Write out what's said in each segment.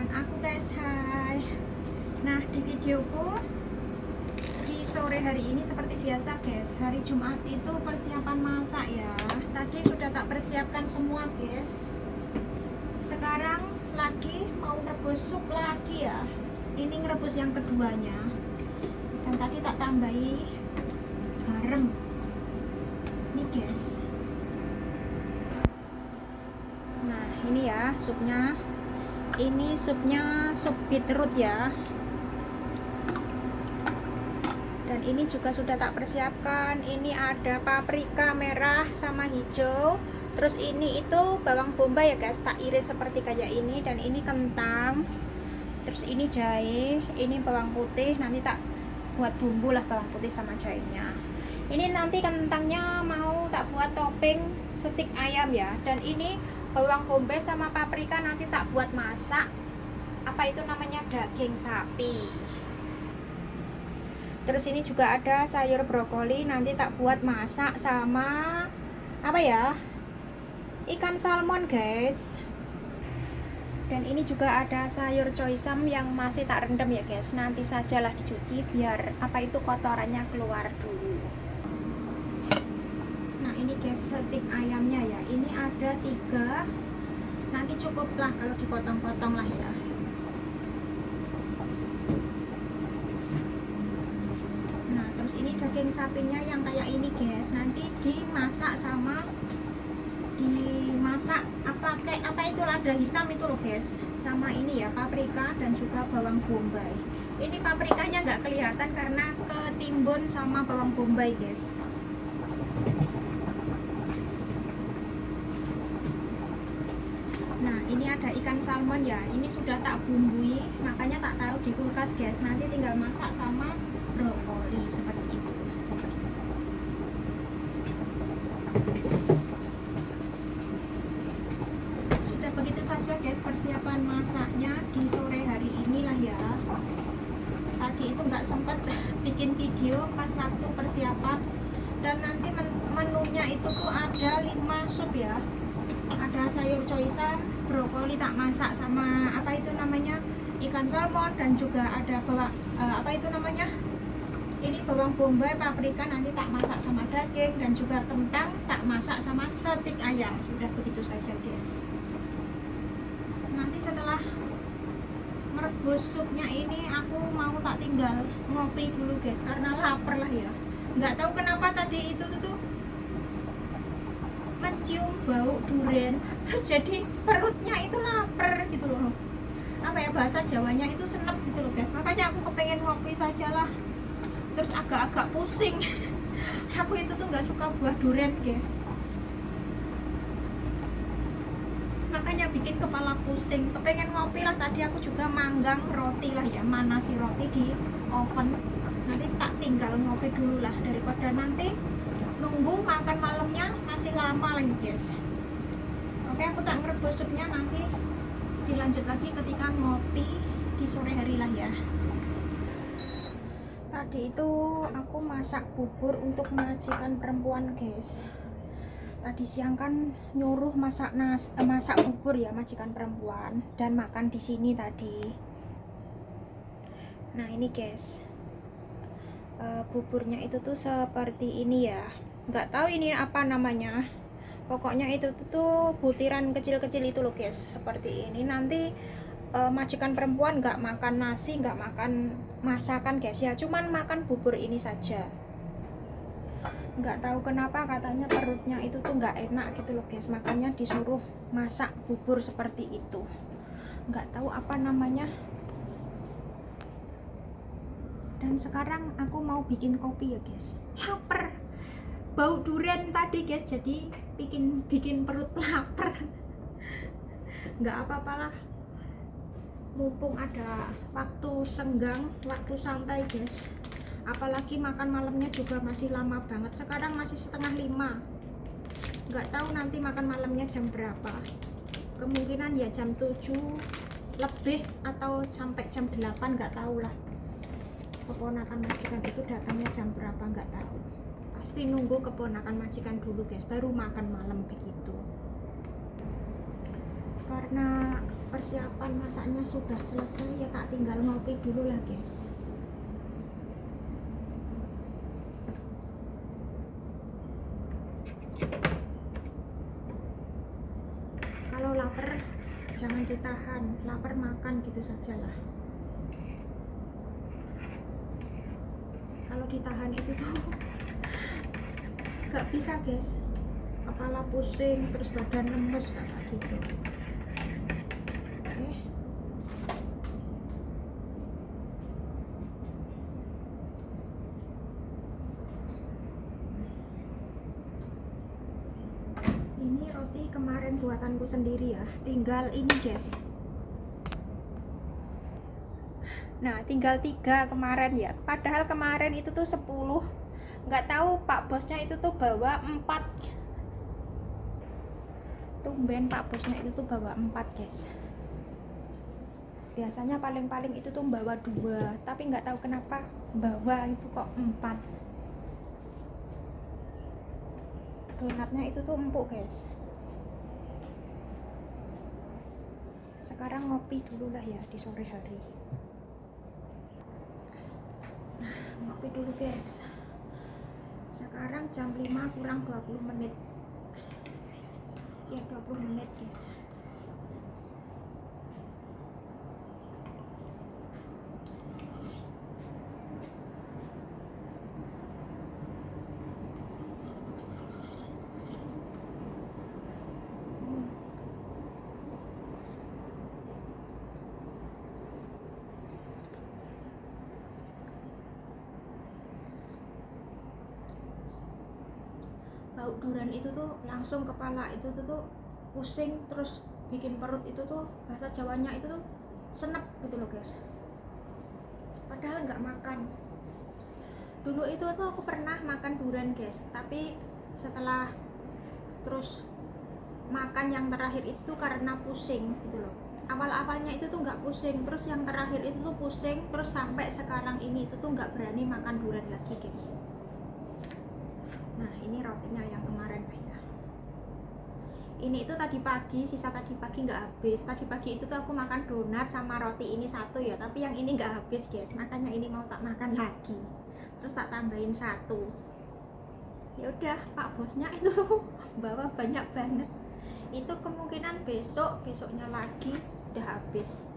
dengan aku guys. Hai. Nah, di videoku di sore hari ini seperti biasa guys, hari Jumat itu persiapan masak ya. Tadi sudah tak persiapkan semua guys. Sekarang lagi mau rebus sup lagi ya. Ini ngerebus yang keduanya. Dan tadi tak tambahi garam. Ini guys. Nah, ini ya supnya. Ini supnya sup beetroot ya. Dan ini juga sudah tak persiapkan. Ini ada paprika merah sama hijau. Terus ini itu bawang bombay ya guys, tak iris seperti kayak ini. Dan ini kentang. Terus ini jahe, ini bawang putih. Nanti tak buat bumbu lah bawang putih sama jahenya. Ini nanti kentangnya mau tak buat topping stik ayam ya. Dan ini bawang bombay sama paprika nanti tak buat masak apa itu namanya, daging sapi. Terus ini juga ada sayur brokoli nanti tak buat masak sama apa ya, ikan salmon guys. Dan ini juga ada sayur choysam yang masih tak rendam ya guys, nanti sajalah dicuci biar apa itu kotorannya keluar dulu. Nah ini guys stik ayamnya ya, ini ada 3, nanti cukuplah kalau dipotong-potong lah ya. Nah terus ini daging sapinya yang kayak ini guys, nanti dimasak sama pakai apa itu lada hitam itu loh guys, sama ini ya paprika dan juga bawang bombay. Ini paprikanya nggak kelihatan karena ketimbun sama bawang bombay guys. Nah ini ada ikan salmon ya, ini sudah tak bumbui makanya tak taruh di kulkas guys, nanti tinggal masak sama brokoli seperti itu. Sudah begitu saja guys persiapan masaknya di sore hari inilah ya. Tadi itu nggak sempat bikin video pas waktu persiapan. Dan nanti menunya itu tuh ada 5 sup ya. Ada sayur choysam, brokoli tak masak sama apa itu namanya, ikan salmon, dan juga ada apa itu namanya, ini bawang bombay, paprika nanti tak masak sama daging, dan juga kentang tak masak sama stik ayam. Sudah begitu saja guys. Nanti setelah merebus supnya ini aku mau tak tinggal ngopi dulu guys karena lapar lah ya. Nggak tahu kenapa tadi itu tuh mencium bau durian, terus jadi perutnya itu lapar gitu loh. Apa ya bahasa Jawanya itu senep gitu loh guys. Makanya aku kepengen ngopi sajalah. Terus agak-agak pusing. Aku itu tuh nggak suka buah durian guys. Makanya bikin kepala pusing. Kepengen ngopi lah, tadi aku juga manggang roti lah ya, manasi roti di oven. Nanti tak tinggal ngopi dulu lah daripada nanti nunggu makan malamnya masih lama lagi guys. Oke, aku tak ngerebus supnya, nanti dilanjut lagi ketika ngopi di sore hari lah ya. Tadi itu aku masak bubur untuk majikan perempuan guys. Tadi siang kan nyuruh masak bubur ya majikan perempuan, dan makan di sini tadi. Nah ini guys, buburnya itu tuh seperti ini ya, nggak tahu ini apa namanya, pokoknya itu tuh butiran kecil-kecil itu loh guys, seperti ini. Nanti majikan perempuan nggak makan nasi, nggak makan masakan guys ya, cuman makan bubur ini saja. Nggak tahu kenapa katanya perutnya itu tuh nggak enak gitu loh guys, makanya disuruh masak bubur seperti itu. Nggak tahu apa namanya. Dan sekarang aku mau bikin kopi ya guys, lapar. Bau durian tadi guys, jadi bikin perut lapar. Nggak apa-apalah, mumpung ada waktu senggang, waktu santai guys. Apalagi makan malamnya juga masih lama banget, sekarang masih 4:30. Nggak tahu nanti makan malamnya jam berapa, kemungkinan ya jam 7 lebih atau sampai jam 8, nggak tahu lah. Keponakan majikan itu datangnya jam berapa nggak tahu, pasti nunggu keponakan majikan dulu guys baru makan malam begitu. Karena persiapan masaknya sudah selesai ya, tak tinggal ngopi dulu lah guys. Kalau lapar jangan ditahan, lapar makan gitu sajalah. Kalau ditahan itu tuh gak bisa guys, kepala pusing terus badan lemes kayak gitu. Oke. Ini roti kemarin buatanku sendiri ya, tinggal ini guys. Nah tinggal 3 kemarin ya, padahal kemarin itu tuh 10. Nggak tahu pak bosnya itu tuh bawa 4. Tumben pak bosnya itu tuh bawa 4 guys. Biasanya paling-paling itu tuh bawa 2, tapi nggak tahu kenapa bawa itu kok 4. Donatnya itu tuh empuk guys. Sekarang ngopi dulu lah ya di sore hari. Nah ngopi dulu guys. Sekarang jam 5 kurang 20 menit ya, 20 menit guys. Bau durian itu tuh langsung kepala itu tuh pusing, terus bikin perut itu tuh, bahasa Jawanya itu tuh senep gitu loh guys. Padahal nggak makan. Dulu itu tuh aku pernah makan durian guys, tapi setelah terus makan yang terakhir itu karena pusing gitu loh. Awal-awalnya itu tuh nggak pusing, terus yang terakhir itu tuh pusing, terus sampai sekarang ini itu tuh nggak berani makan durian lagi guys. Nah ini rotinya yang kemarin ya. Ini itu tadi pagi, sisa tadi pagi nggak habis. Tadi pagi itu tuh aku makan donat sama roti ini 1 ya, tapi yang ini nggak habis guys. Makanya ini mau tak makan lagi. Terus tak tambahin 1. Ya udah, pak bosnya itu bawa banyak banget. Itu kemungkinan besoknya lagi udah habis.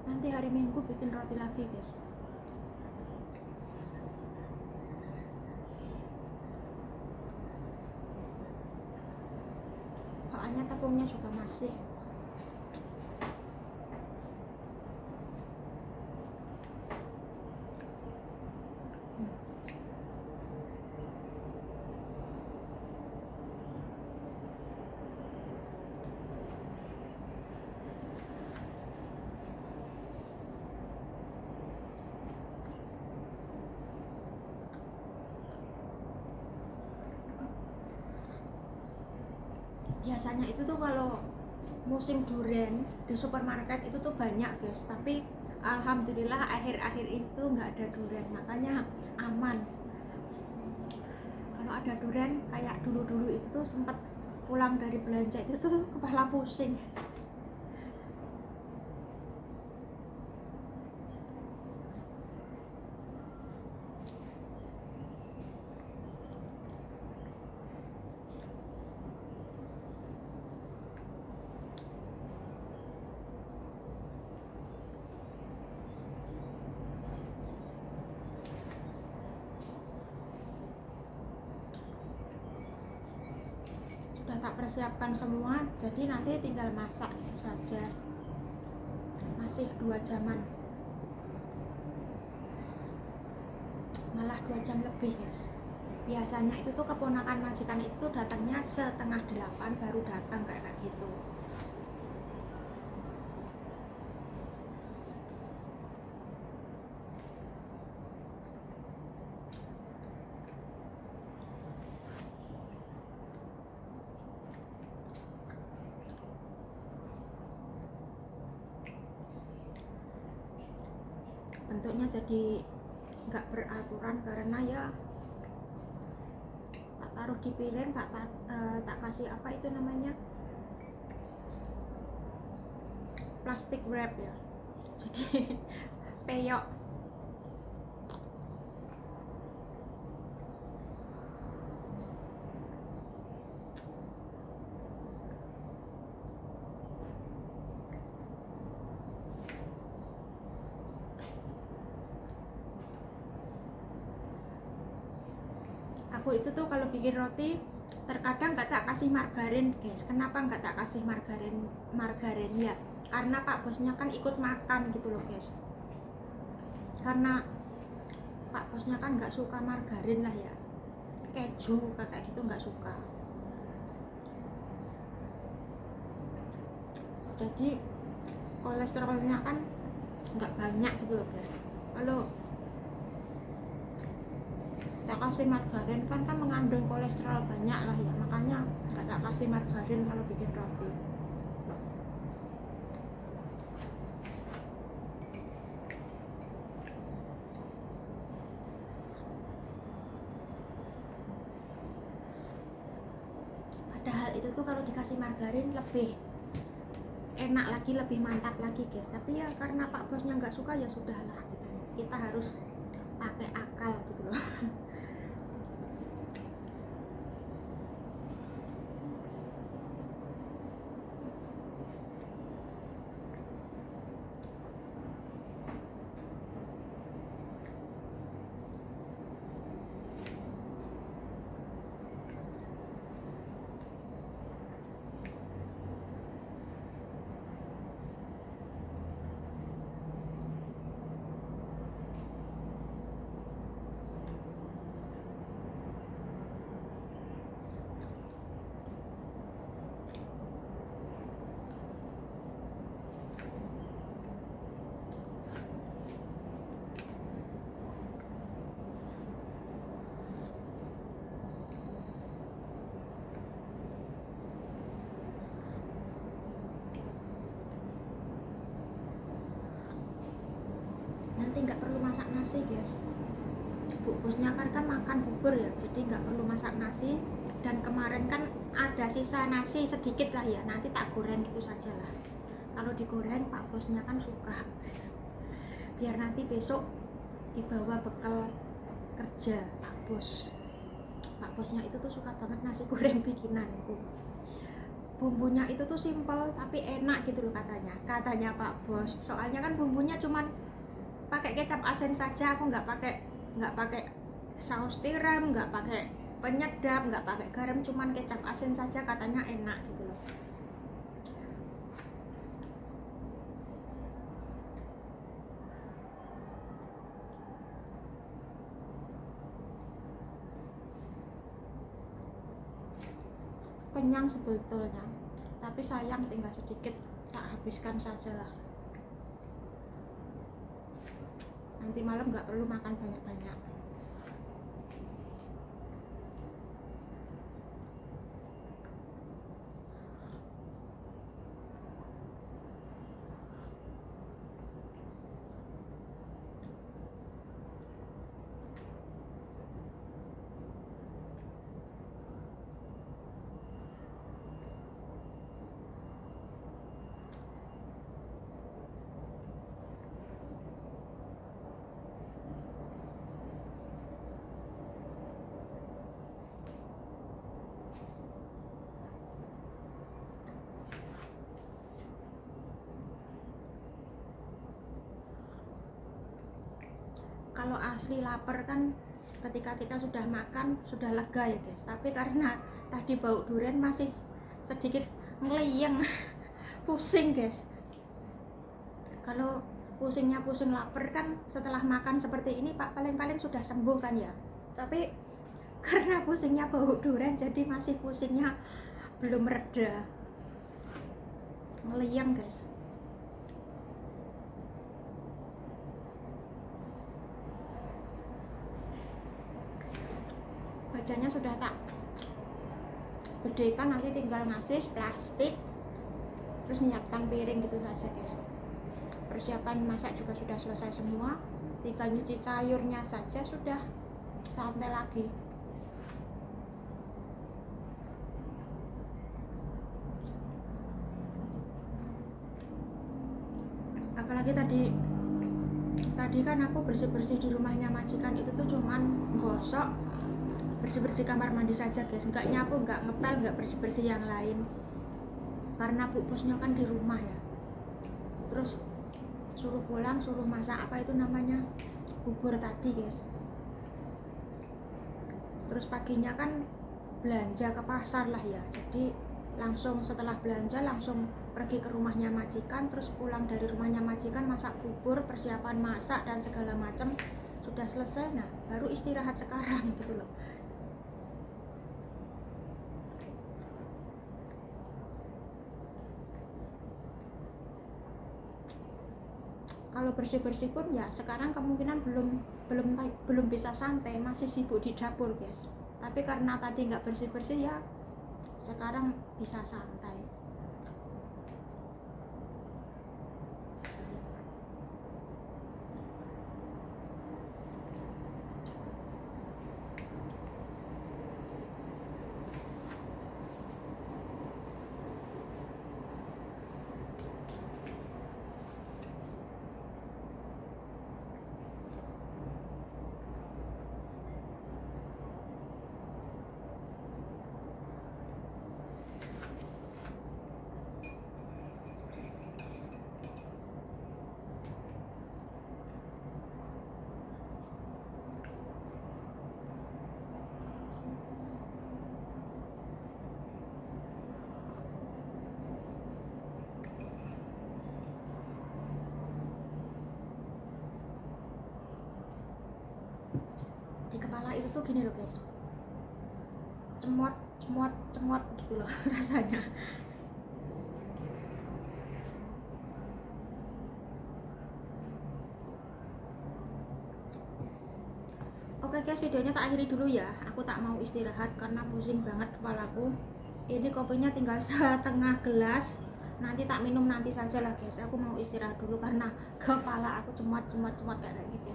Nanti hari Minggu bikin roti lagi guys. Soalnya tepungnya juga masih. Biasanya itu tuh kalau musim durian di supermarket itu tuh banyak guys, tapi alhamdulillah akhir-akhir itu nggak ada durian, makanya aman. Kalau ada durian kayak dulu-dulu itu tuh sempat pulang dari belanja itu tuh kepala pusing. Sudah tak persiapkan semua, jadi nanti tinggal masak itu saja. Masih 2 jaman, malah 2 jam lebih guys. biasanya itu tuh keponakan majikan itu datangnya setengah 8 baru datang kayak gitu. Bentuknya jadi nggak beraturan karena ya tak taruh di piring, tak kasih apa itu namanya, plastik wrap ya, jadi peyok. Aku itu tuh kalau bikin roti terkadang nggak tak kasih margarin guys. Kenapa nggak tak kasih margarin ya, karena pak bosnya kan ikut makan gitu loh guys. Karena pak bosnya kan nggak suka margarin lah ya, keju kayak gitu nggak suka. Jadi kolesterolnya kan nggak banyak gitu loh guys. Kalau tak kasih margarin kan mengandung kolesterol banyak lah ya, makanya nggak tak kasih margarin kalau bikin roti. Padahal itu tuh kalau dikasih margarin lebih enak lagi, lebih mantap lagi guys. Tapi ya karena pak bosnya nggak suka ya sudahlah gitu, kita harus pakai akal gitu loh. Nanti nggak perlu masak nasi guys, bu bosnya kan makan bubur ya, jadi nggak perlu masak nasi. Dan kemarin kan ada sisa nasi sedikit lah ya, nanti tak goreng gitu saja lah. Kalau digoreng pak bosnya kan suka, biar nanti besok dibawa bekal kerja pak bos. Pak bosnya itu tuh suka banget nasi goreng bikinanku. Bumbunya itu tuh simpel tapi enak gitu loh katanya pak bos. Soalnya kan bumbunya cuman pakai kecap asin saja, aku nggak pakai saus tiram, nggak pakai penyedap, nggak pakai garam, cuman kecap asin saja, katanya enak gitu loh. Kenyang sebetulnya, tapi sayang tinggal sedikit, tak habiskan saja lah. Nanti malam nggak perlu makan banyak-banyak. Kalau asli lapar kan ketika kita sudah makan sudah lega ya guys, tapi karena tadi bau durian masih sedikit ngeliyeng. Pusing guys. Kalau pusing lapar kan setelah makan seperti ini pak paling sudah sembuh kan ya. Tapi karena pusingnya bau durian, jadi masih pusingnya belum reda, ngeliang guys. Bajanya sudah tak gedekan, nanti tinggal ngasih plastik terus menyiapkan piring gitu saja guys. Persiapan masak juga sudah selesai semua, tinggal nyuci sayurnya saja, sudah santai lagi. Apalagi tadi kan aku bersih-bersih di rumahnya majikan itu tuh cuman gosok, bersih-bersih kamar mandi saja guys, nggak nyapu, nggak ngepel, nggak bersih-bersih yang lain, karena bu bosnya kan di rumah ya. Terus suruh pulang, suruh masak apa itu namanya, bubur tadi guys. Terus paginya kan belanja ke pasar lah ya, jadi langsung setelah belanja langsung pergi ke rumahnya majikan, terus pulang dari rumahnya majikan masak bubur, persiapan masak dan segala macam sudah selesai. Nah baru istirahat sekarang gitu loh. Kalau bersih-bersih pun ya sekarang kemungkinan belum bisa santai, masih sibuk di dapur guys. Tapi karena tadi nggak bersih-bersih ya sekarang bisa santai. Di kepala itu tuh gini loh guys, cemot gitu loh rasanya. Oke guys, videonya tak akhiri dulu ya, aku tak mau istirahat karena pusing banget kepalaku. Ini kopinya tinggal setengah gelas, nanti tak minum nanti saja lah guys. Aku mau istirahat dulu karena kepala aku cemot kayak gitu.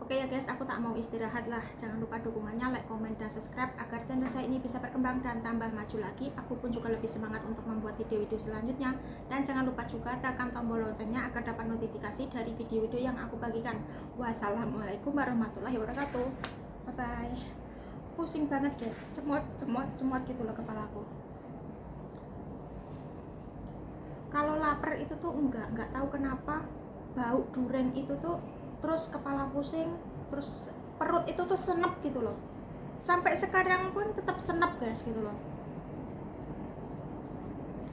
Oke ya guys, aku tak mau istirahat lah. Jangan lupa dukungannya, like, komen, dan subscribe agar channel saya ini bisa berkembang dan tambah maju lagi. Aku pun juga lebih semangat untuk membuat video-video selanjutnya. Dan jangan lupa juga tekan tombol loncengnya agar dapat notifikasi dari video-video yang aku bagikan. Wassalamualaikum warahmatullahi wabarakatuh. Bye bye. Pusing banget guys, cemot gitu loh kepalaku. Kalau lapar itu tuh enggak tahu kenapa bau durian itu tuh terus kepala pusing, terus perut itu tuh senep gitu loh. Sampai sekarang pun tetap senep guys gitu loh.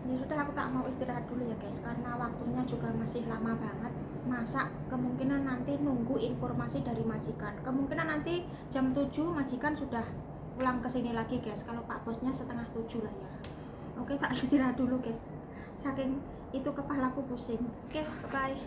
Ini sudah, aku tak mau istirahat dulu ya guys, karena waktunya juga masih lama banget masak. Kemungkinan nanti nunggu informasi dari majikan, kemungkinan nanti jam 7 majikan sudah pulang ke sini lagi guys. Kalau pak bosnya setengah 7 lah ya. Oke, tak istirahat dulu guys, saking itu kepalaku pusing. Oke, bye.